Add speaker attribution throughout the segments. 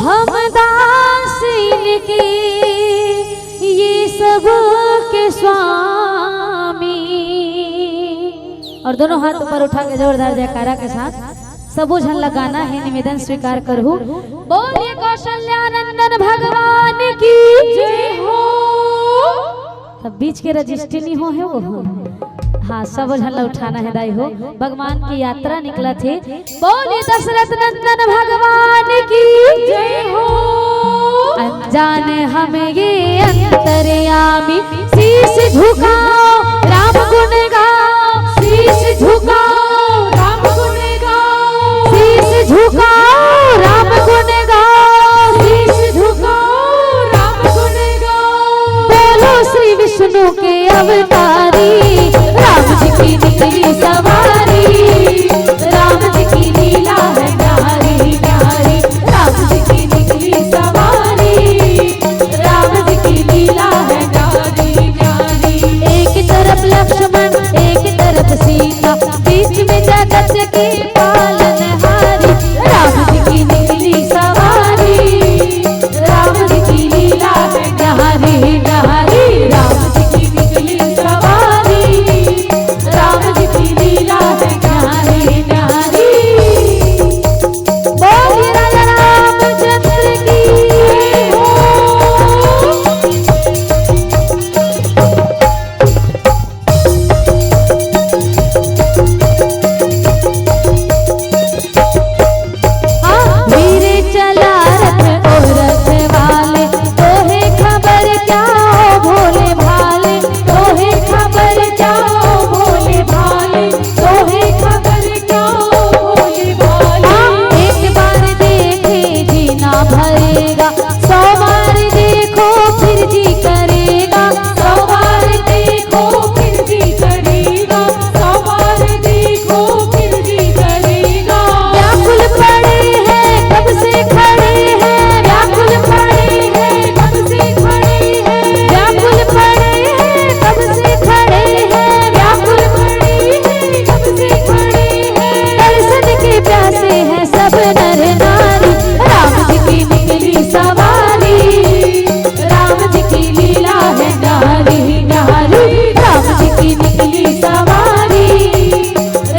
Speaker 1: हम दास इनके ये सब के स्वामी। और दोनों हाथ ऊपर उठा के जोरदार जयकारा के साथ सबो झन लगाना है, निवेदन स्वीकार करूँ। बोलिए कौशल्यानंदन भगवान की जय हो। तब बीच के रजिस्ट्री नहीं हो है वो। हाँ, सब झन उठाना है दाई हो। भगवान की यात्रा निकला थे। बोलिए दशरथ नंदन भगवान की जय हो। अनजान हम ये अंतर्यामी, शीश झुकाओ राम गुण गाओ, शीश झुकाओ राम गुण गाओ, शीश झुकाओ राम गुण गाओ, शीश झुकाओ राम गुण गाओ। बोलो श्री विष्णु के अवतारी, राम जी की निकली सवारी, राम जी की लीला है न्यारी न्यारी, राम जी की निकली सवारी, राम जी की लीला है न्यारी न्यारी। एक तरफ लक्ष्मण एक तरफ सीता, बीच में जगत की पालनहारी, राम जी की निकली सवारी, राम जी की लीला है न्यारी न्यारी, राम जी की निकली सवारी, राम जी की लीला है न्यारी न्यारी। बोलिए राजा रामचंद्र की हो। धीरे चला रथ और रथ वाले, तोहे खबर क्या हो भोले भाले, तोहे खबर क्या हो भोले भाले, तोहे खबर क्या हो भोले भाले। एक बार देखे जी ना भरेगा, 100 बार देखो फिर जी करेगा, 100 बार देखो फिर जी करेगा, 100 बार देखो फिर जी करेगा। व्याकुल पड़े हैं कब से खड़े हैं, व्याकुल पड़े हैं कब से खड़े हैं, व्याकुल पड़े हैं कब से खड़े हैं, व्याकुल पड़े हैं कब से खड़े हैं। दर्शन के प्यासे हैं सब नर नारी, राम जी की निकली सवारी, राम जी की लीला है न्यारी न्यारी, राम जी की निकली सवारी,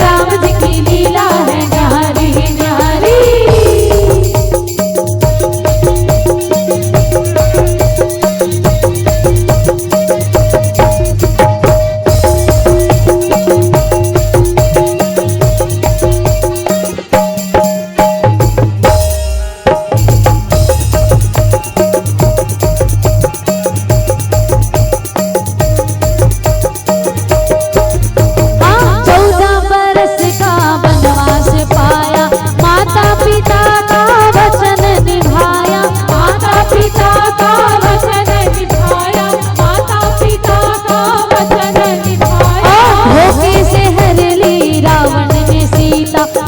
Speaker 1: राम जी की लीला है न्यारी न्यारी।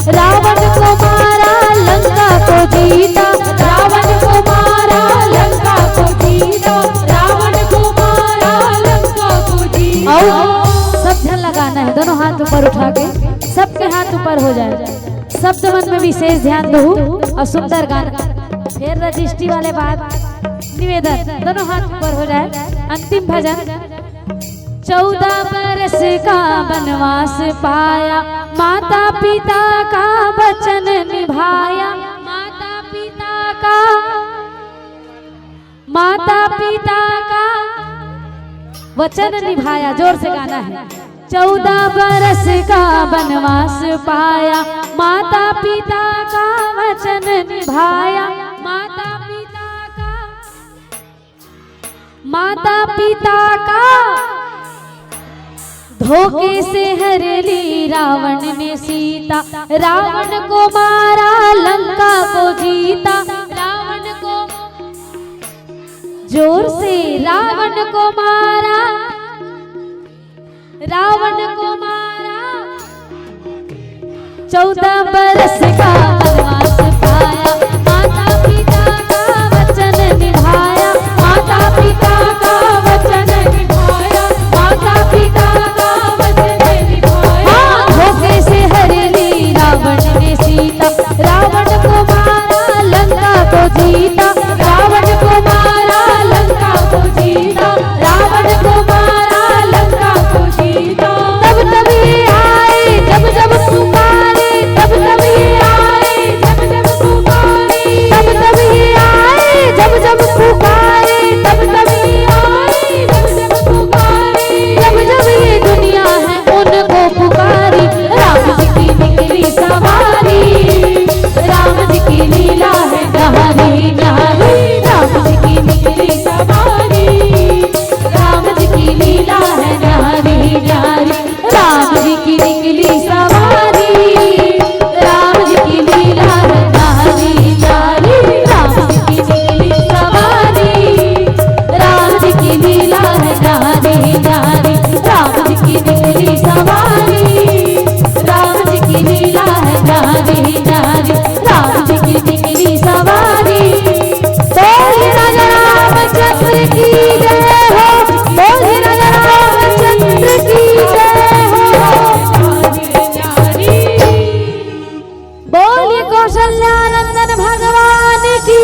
Speaker 1: रावण को मारा लंका को जीता, रावण को मारा लंका को जीता, रावण को मारा लंका को जीता। सब ध्यान लगाना है, दोनों हाथ ऊपर उठा के, सबके हाथ ऊपर हो जाए, शब्द मन में विशेष ध्यान दो और सुंदर गाना। फिर रजिस्ट्री वाले बाद निवेदन, दोनों हाथ ऊपर हो जाए। अंतिम भजन। 14 बरस का वनवास पाया, माता पिता का वचन निभाया, माता पिता का वचन निभाया। जोर से गाना है। 14 बरस का वनवास पाया, माता पिता का वचन निभाया, माता पिता का धोखे से हर ली रावण ने सीता, रावण को मारा लंका को जीता, रावण को जोर से रावण को मारा, रावण को मारा। 14 बरस का वनवास पाया, माता पिता का वचन निभाया, माता पिता का वचन निभाया, माता पिता का वचन निभाया। धोखे से हर ली रावण ने सीता, रावण को मारा लंका को जीता। न्यारी, राम जी की निकली सवारी, राम जी की लीला है न्यारी न्यारी, राम जी की निकली सवारी, राम जी की लीला है न्यारी न्यारी, राम जी की निकली सवारी, राम जी की लीला है न्यारी न्यारी, राम जी की निकली सवारी, राम जी की लीला है न्यारी न्यारी, राम जी की निकली सवारी। बोले राजा रामचंद्र की जय हो, बोले राजा रामचंद्र की जय हो। बोलिए कौशल्या नंदन भगवान की